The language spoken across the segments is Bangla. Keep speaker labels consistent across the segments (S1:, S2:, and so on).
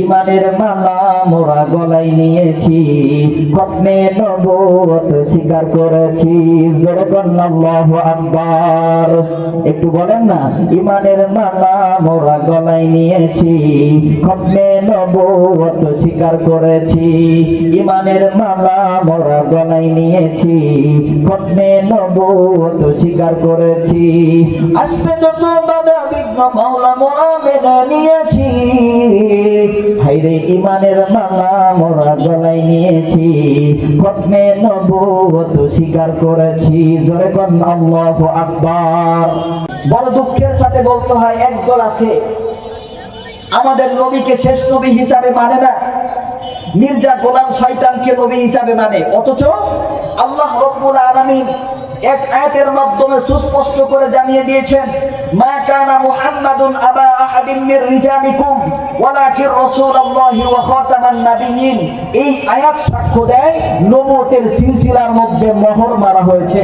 S1: ইমানের মালা মোরা গলায় নিয়েছি, খতমে নবুয়ত স্বীকার করেছি। জোরে বলেন আল্লাহু আকবার। একটু বলেন না, ইমানের মালা মোরা গলায় নিয়েছি, খতমে নবুয়ত স্বীকার করেছি। ইমানের মালা মোরা গলায় নিয়েছি, খতমে নবুয়ত স্বীকার করেছি। আসবে যত বাধা বিঘ্ন মাওলা মোরা মেনে নিয়েছি। হায়রে ইমানের মালা মোরা গলায় নিয়েছি, খতমে নবুয়ত স্বীকার করেছি। জোরে বলেন আল্লাহু আকবার। বড় দুঃখের সাথে বলতে হয়, একদল আছে আমাদের নবীকে শেষ নবী হিসাবে মানে না, মির্জা গোলাম শয়তানকে নবী হিসাবে মানে। অথচ আল্লাহ রাব্বুল আলামিন এক আয়াতের মাধ্যমে সুস্পষ্ট করে জানিয়ে দিয়েছেন, মা কানা মুহাম্মাদুন আবা আহাদিন মির রিজালিকুম ওয়ালাকিন রাসূলুল্লাহি ওয়া খাতামান নাবিয়্যিন। এই আয়াত সাক্ষ্য দেয় নবুয়তের সিলসিলার মধ্যে মোহর মারা হয়েছে।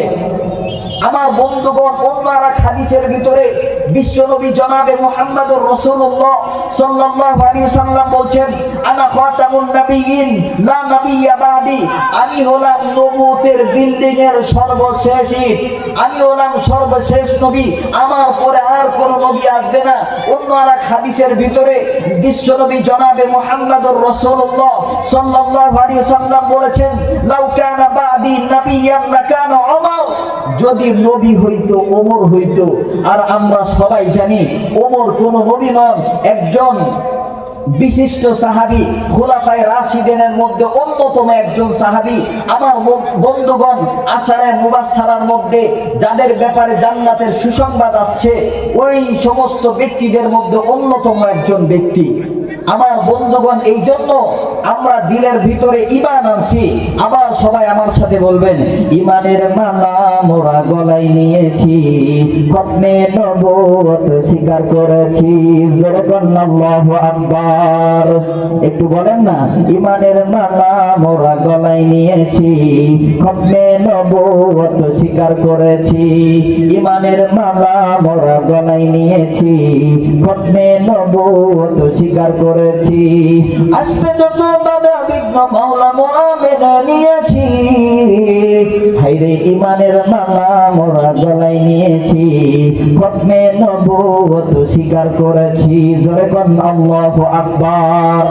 S1: আমার বন্ধুগণ, অন্য আরেক হাদিসের ভিতরে বিশ্বনবী জনাবে মুহাম্মদুর রাসূলুল্লাহ সাল্লাল্লাহু আলাইহি ওয়াসাল্লাম বলছেন, আনা খাতামুন নাবিয়্যিন লা নাবিয়্যা বাদি। আমি হলাম নবুয়তের বিল্ডিং এর সর্বশেষ ইট, আমি হলাম সর্বশেষ নবী, আমার পরে আর কোন নবী আসবে না। অন্য আরেক হাদিসের ভিতরে বিশ্বনবী জনাবে মুহাম্মদুর রাসূলুল্লাহ সাল্লাল্লাহু আলাইহি ওয়াসাল্লাম বলেছেন, লাউ কানা বাদি নাবিয়্যান লাকানা উমর। যদি নবী হইতো ওমর হইতো। আর আমরা সবাই জানি ওমর কোন নবী নন, একজন বিশিষ্ট সাহাবী, খোলাফায়ে রাশিদিনের মধ্যে অন্যতম একজন সাহাবী। আমার বন্ধুগণ, আশারে মুবাশশারার মধ্যে যাদের ব্যাপারে জান্নাতের সুসংবাদ আসছে, ওই সমস্ত ব্যক্তিদের মধ্যে অন্যতম একজন ব্যক্তি। আমার বন্ধুগণ, এই জন্য আমরা দিলের ভিতরে ঈমান আনছি। আবার সবাই আমার সাথে বলবেন, ঈমানের মালা মোরা গলায় নিয়েছি, খতমে নবুয়ত স্বীকার করেছি। জোরে বলেন আল্লাহু আকবার। একটু বলেন না, ঈমানের মালা মোরা গলায় নিয়েছি, খতমে নবুয়ত স্বীকার করেছি। ঈমানের মালা মোরা গলায় নিয়েছি, খতমে নবুয়ত স্বীকার করেছি। আসবে যত বাধা বিঘ্ন মাওলা মোরা মেনে নিয়েছি। হায়রে ইমানের মালা মোরা গলায় নিয়েছি, খতমে নবুয়ত স্বীকার করেছি। জোরে বলেন আল্লাহু আকবার।